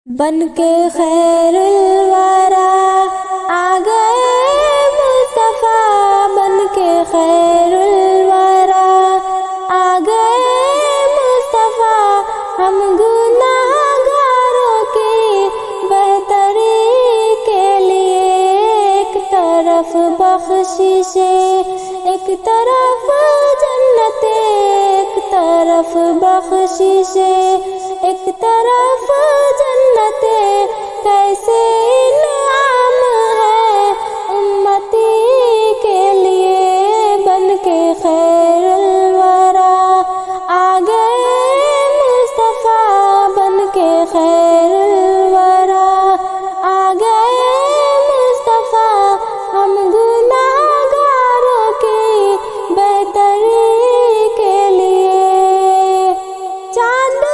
بن کے خیر الورا آ گئے مصطفیٰ، بن کے خیر الورا آ گئے مصطفیٰ، ہم گناہگاروں کی بہتری کے لیے، ایک طرف بخشش ایک طرف جنت، ایک طرف بخشش ایک طرف جنت، کیسے انعام ہے امتی کے لیے، بن کے خیر الورا آ گئے مصطفیٰ، بن کے خیر الورا آ گئے مصطفیٰ، ہم گناہگاروں کی بہتری کے لیے، چاند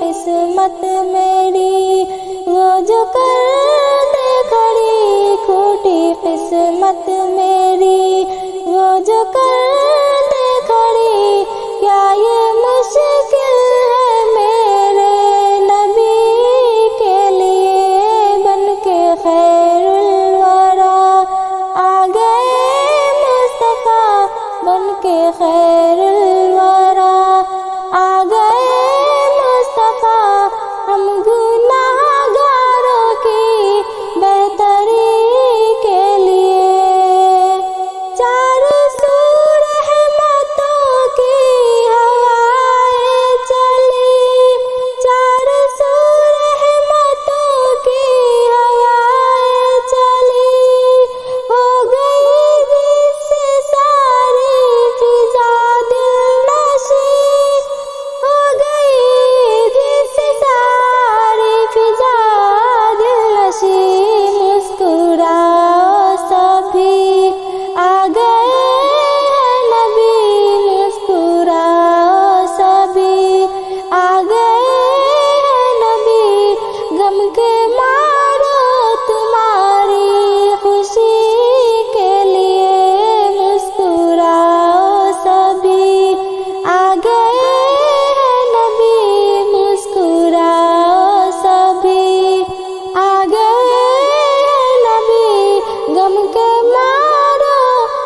قسمت میری وہ جو کر دے کھڑی، کھوٹی قسمت میری وہ جو کر دے کھڑی، کیا یہ مشکل ہے میرے نبی کے لیے، بن کے خیر الورا آ گئے مصطفیٰ، بن کے خیر الورا آ گئے مصطفیٰ، ہم گناہگاروں کی بہتری کے لیے، چاروں سو رحمتوں کی ہوائیں چلی، چاروں سو رحمتوں کی ہوائیں چلی، ہو گئی جس سے ساری فضا دل نشیں، ہو گئی جس سے ساری فضا دل نشیں، مسکراؤ سبھی آ گئے نبی، مسکراؤ سبھی آ گئے نبی، غم کے مارو تمہاری خوشی کے لیے، مسکراؤ سبھی آ گئے نبی، مسکراؤ سبھی آ گئے نبی، غم کے مارو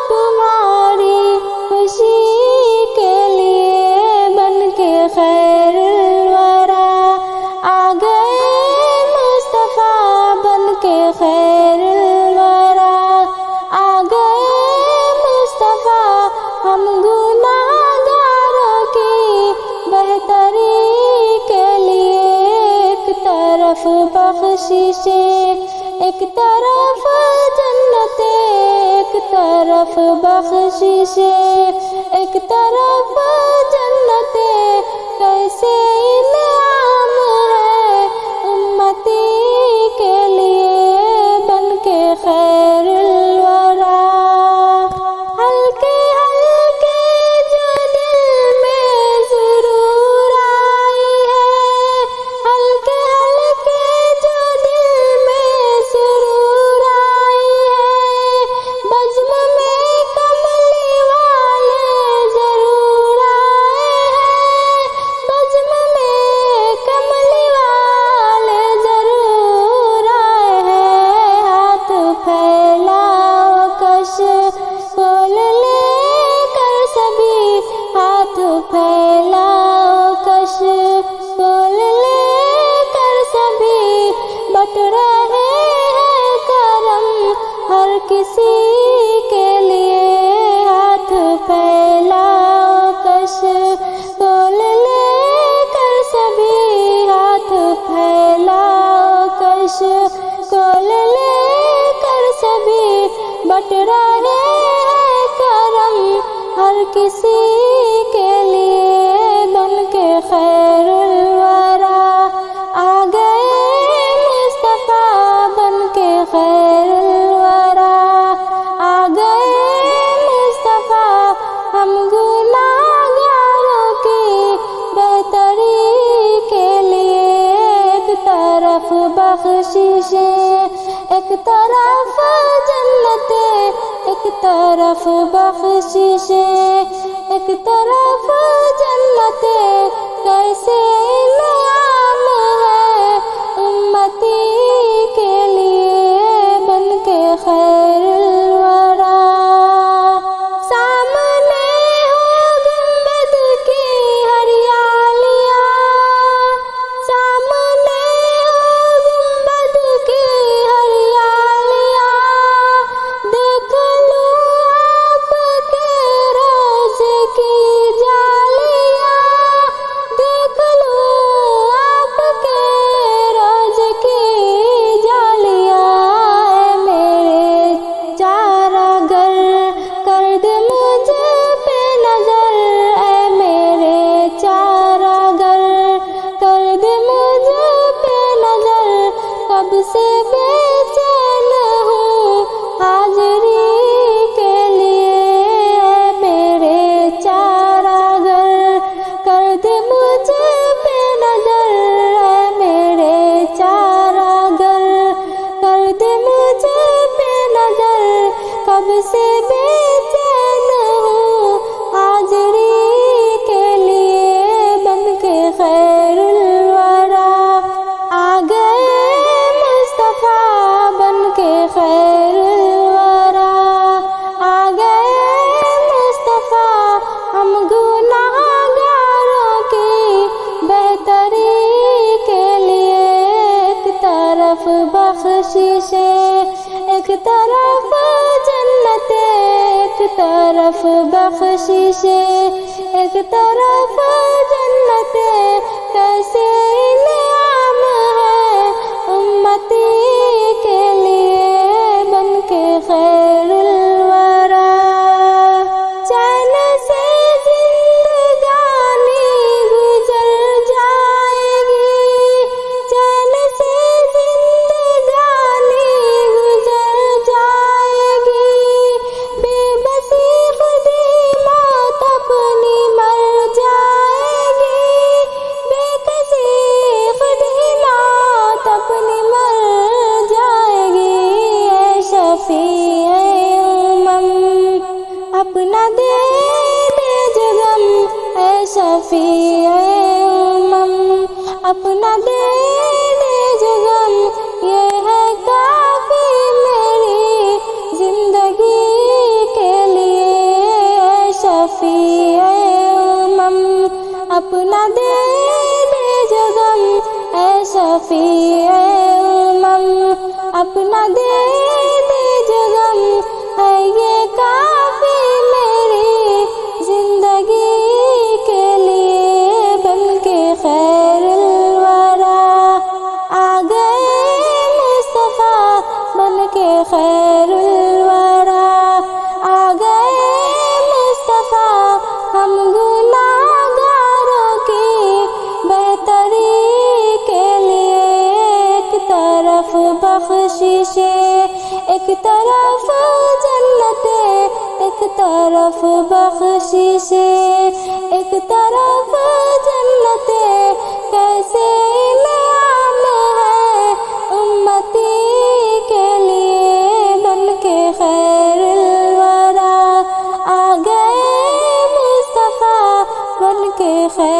تمہاری خوشی کے لیے، بن کے خیر الورا آ گئے مصطفیٰ، بن کے خیر الورا آ گئے مصطفیٰ، ہم گناہگاروں کی بہتری کے لیے، ایک طرف بخشش ایک طرف جنت، ایک طرف بخشش ایک طرف جنت، کیسے انعام ہے امتی کے لیے، بن کے خیر الورا، ہلکے ہلکے جو دل میں ضرور آئی ہے، ہلکے ہلکے جو دل میں سرور آئی ہے، بزم میں کملی والے ضرور آئے ہیں، بزم میں کملی والے ضرور آئے ہیں، ہاتھ پھیلاؤ کش کھول لے کر سبھی، ہاتھ پھیلاؤ کش کھول لے کر سبھی، بٹ رہے ہیں کرم ہر کسی کے لیے، ہاتھ پھیلاؤ کش کھول لے کر سبھی، ہاتھ پھیلاؤ کش کھول لے کر سبھی، بٹ رہے ہیں کرم ہر کسی کے لیے، بن کے خیر الورا آ گئے مصطفیٰ، بن کے خیر الورا طرف جنتیں، ایک طرف بخششیں، ایک طرف جنتیں، کیسے انعام ہے امتی کے لیے بن کے خیر الورا۔ سامنے ہو گنبد کی ہریالیاں، سامنے ہو گنبد کی ہریالیاں، دیکھ لوں آپ کے روز کی جالیاں، دیکھ لوں آپ کے روز کی جالیاں۔ اے میرے چارہ گر کر دے مجھ پہ نظر، اے میرے چارہ گر کر دے مجھ پہ نظر، کب سے بے چین ہوں حاضری کے لیے، اے میرے چارہ گر کر دے مجھ پہ نظر، اے میرے چارہ گر کر دے مجھ پہ نظر، کب سے بے چین ہوں حاضری کے لیے بن کے خیر الورا۔ آ گئے مصطفیٰ بن کے خیر الورا، آ گئے مصطفیٰ ہم گناہگاروں کی بہتری کے لیے، ایک طرف بخششیں، ایک طرف جنتیں، ایک طرف بخششیں، ایک طرف جنتیں، کیسے انعام ہے امتی کے لیے بن کے خیر الورا۔ چین سے زندگانی گزر جائے گی، چین سے زندگانی گزر جائے گی، بے بسی خودی موت اپنی مر جائے گی، بے کسی خودی موت اپنی مر جائے گی۔ اے شفیع امم اپنا دے دے جگم، اے شفیع امم اپنا دے دے جگم، یہ ہے کافی میری زندگی کے لیے، اے شفیع امم اپنا دے دے جگم، اے شفیع امم اپنا دے دے جگم، ہے یہ کافی میری زندگی کے لیے بن کے خیر الورا۔ آ گئے مصطفیٰ بن کے خیر الورا، آ گئے مصطفیٰ ہم گناہگاروں کی بہتری کے لیے، ایک طرف بخششیں، ایک طرف جنتیں، ایک طرف بخششیں، ایک طرف جنتیں، کیسے انعام ہے امتی کے لیے بن کے خیر الورا۔ آ گئے مصطفیٰ بن کے خیر